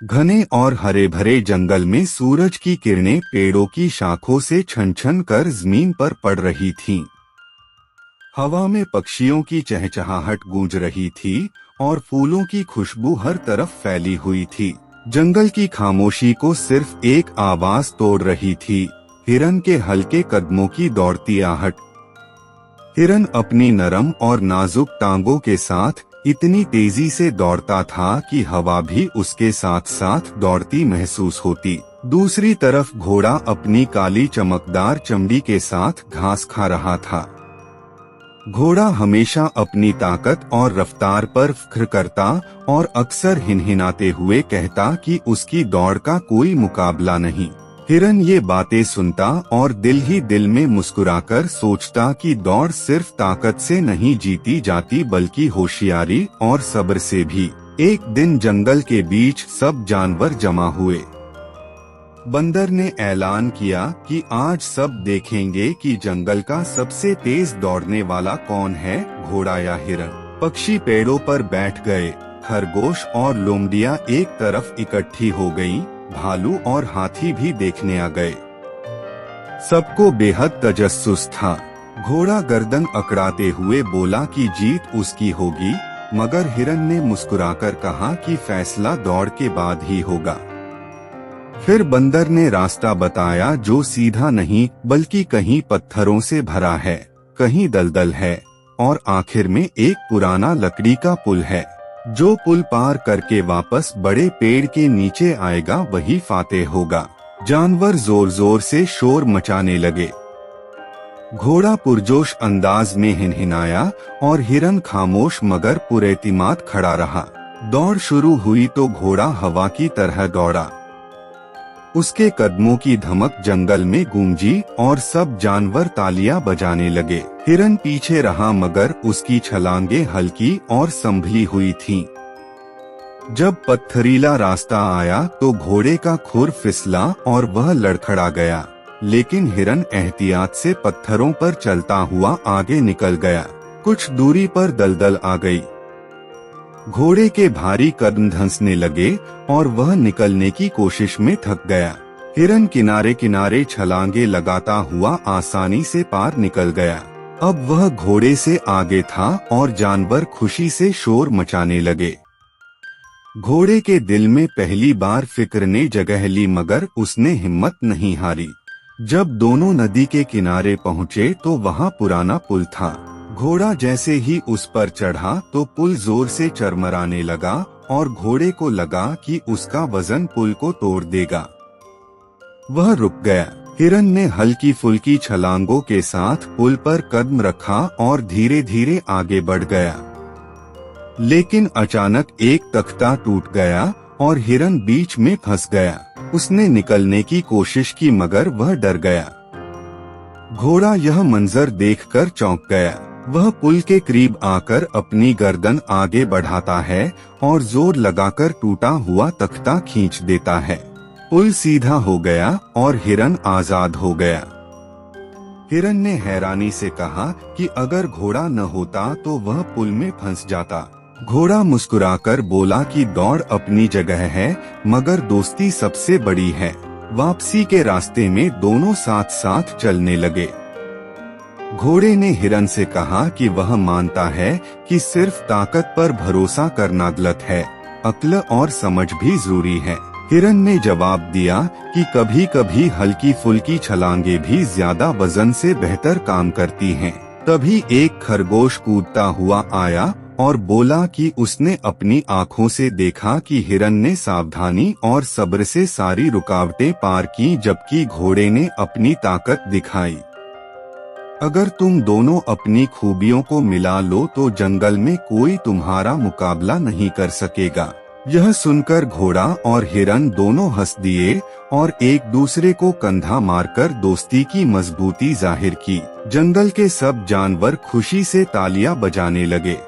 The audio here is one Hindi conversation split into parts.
घने और हरे भरे जंगल में सूरज की किरणें पेड़ों की शाखों से छन छन कर जमीन पर पड़ रही थीं। हवा में पक्षियों की चहचहाहट गूंज रही थी और फूलों की खुशबू हर तरफ फैली हुई थी। जंगल की खामोशी को सिर्फ एक आवाज तोड़ रही थी, हिरन के हल्के कदमों की दौड़ती आहट। हिरन अपनी नरम और नाजुक टांगों के साथ इतनी तेजी से दौड़ता था कि हवा भी उसके साथ साथ दौड़ती महसूस होती। दूसरी तरफ घोड़ा अपनी काली चमकदार चमड़ी के साथ घास खा रहा था। घोड़ा हमेशा अपनी ताकत और रफ्तार पर फख्र करता और अक्सर हिनहिनाते हुए कहता कि उसकी दौड़ का कोई मुकाबला नहीं। हिरन ये बातें सुनता और दिल ही दिल में मुस्कुराकर सोचता कि दौड़ सिर्फ ताकत से नहीं जीती जाती बल्कि होशियारी और सब्र से भी। एक दिन जंगल के बीच सब जानवर जमा हुए। बंदर ने ऐलान किया कि आज सब देखेंगे कि जंगल का सबसे तेज दौड़ने वाला कौन है, घोड़ा या हिरन। पक्षी पेड़ों पर बैठ गए, खरगोश और लोमड़ियां एक तरफ इकट्ठी हो गईं, भालू और हाथी भी देखने आ गए। सबको बेहद तजस्सुस था। घोड़ा गर्दन अकड़ाते हुए बोला कि जीत उसकी होगी, मगर हिरन ने मुस्कुराकर कहा कि फैसला दौड़ के बाद ही होगा। फिर बंदर ने रास्ता बताया जो सीधा नहीं बल्कि कहीं पत्थरों से भरा है, कहीं दलदल है और आखिर में एक पुराना लकड़ी का पुल है। जो पुल पार करके वापस बड़े पेड़ के नीचे आएगा वही फातेह होगा। जानवर जोर जोर से शोर मचाने लगे। घोड़ा पुरजोश अंदाज में हिनहिनाया और हिरन खामोश मगर पुरएतिमाद खड़ा रहा। दौड़ शुरू हुई तो घोड़ा हवा की तरह दौड़ा। उसके कदमों की धमक जंगल में गूंजी और सब जानवर तालियां बजाने लगे। हिरन पीछे रहा मगर उसकी छलांगे हल्की और संभली हुई थीं। जब पत्थरीला रास्ता आया तो घोड़े का खुर फिसला और वह लड़खड़ा गया, लेकिन हिरन एहतियात से पत्थरों पर चलता हुआ आगे निकल गया। कुछ दूरी पर दलदल आ गई। घोड़े के भारी कदम धंसने लगे और वह निकलने की कोशिश में थक गया। हिरन किनारे किनारे छलांगे लगाता हुआ आसानी से पार निकल गया। अब वह घोड़े से आगे था और जानवर खुशी से शोर मचाने लगे। घोड़े के दिल में पहली बार फिक्र ने जगह ली मगर उसने हिम्मत नहीं हारी। जब दोनों नदी के किनारे पहुँचे तो वहाँ पुराना पुल था। घोड़ा जैसे ही उस पर चढ़ा तो पुल जोर से चरमराने लगा और घोड़े को लगा कि उसका वजन पुल को तोड़ देगा। वह रुक गया। हिरन ने हल्की फुल्की छलांगों के साथ पुल पर कदम रखा और धीरे धीरे आगे बढ़ गया। लेकिन अचानक एक तख्ता टूट गया और हिरन बीच में फंस गया। उसने निकलने की कोशिश की मगर वह डर गया। घोड़ा यह मंजर देखकर चौंक गया। वह पुल के करीब आकर अपनी गर्दन आगे बढ़ाता है और जोर लगाकर टूटा हुआ तख्ता खींच देता है। पुल सीधा हो गया और हिरन आजाद हो गया। हिरन ने हैरानी से कहा कि अगर घोड़ा न होता तो वह पुल में फंस जाता। घोड़ा मुस्कुराकर बोला कि दौड़ अपनी जगह है मगर दोस्ती सबसे बड़ी है। वापसी के रास्ते में दोनों साथ साथ चलने लगे। घोड़े ने हिरन से कहा कि वह मानता है कि सिर्फ ताकत पर भरोसा करना गलत है, अक्ल और समझ भी जरूरी है। हिरन ने जवाब दिया कि कभी कभी हल्की फुल्की छलांगे भी ज्यादा वजन से बेहतर काम करती हैं। तभी एक खरगोश कूदता हुआ आया और बोला कि उसने अपनी आँखों से देखा कि हिरन ने सावधानी और सब्र से सारी रुकावटें पार की जबकि घोड़े ने अपनी ताकत दिखाई। अगर तुम दोनों अपनी खूबियों को मिला लो तो जंगल में कोई तुम्हारा मुकाबला नहीं कर सकेगा। यह सुनकर घोड़ा और हिरन दोनों हंस दिए और एक दूसरे को कंधा मारकर दोस्ती की मजबूती जाहिर की। जंगल के सब जानवर खुशी से तालियां बजाने लगे।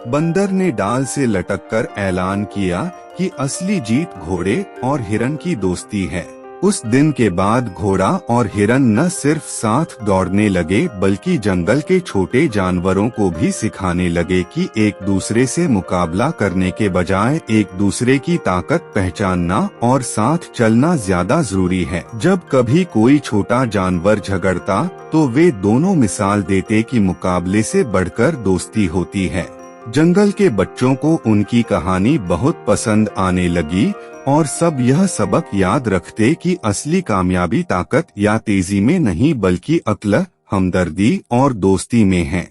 बंदर ने डाल से लटककर ऐलान किया कि असली जीत घोड़े और हिरन की दोस्ती है। उस दिन के बाद घोड़ा और हिरन न सिर्फ साथ दौड़ने लगे बल्कि जंगल के छोटे जानवरों को भी सिखाने लगे कि एक दूसरे से मुकाबला करने के बजाय एक दूसरे की ताकत पहचानना और साथ चलना ज्यादा जरूरी है। जब कभी कोई छोटा जानवर झगड़ता तो वे दोनों मिसाल देते कि मुकाबले से बढ़कर दोस्ती होती है। जंगल के बच्चों को उनकी कहानी बहुत पसंद आने लगी और सब यह सबक याद रखते कि असली कामयाबी ताकत या तेजी में नहीं बल्कि अक्ल, हमदर्दी और दोस्ती में है।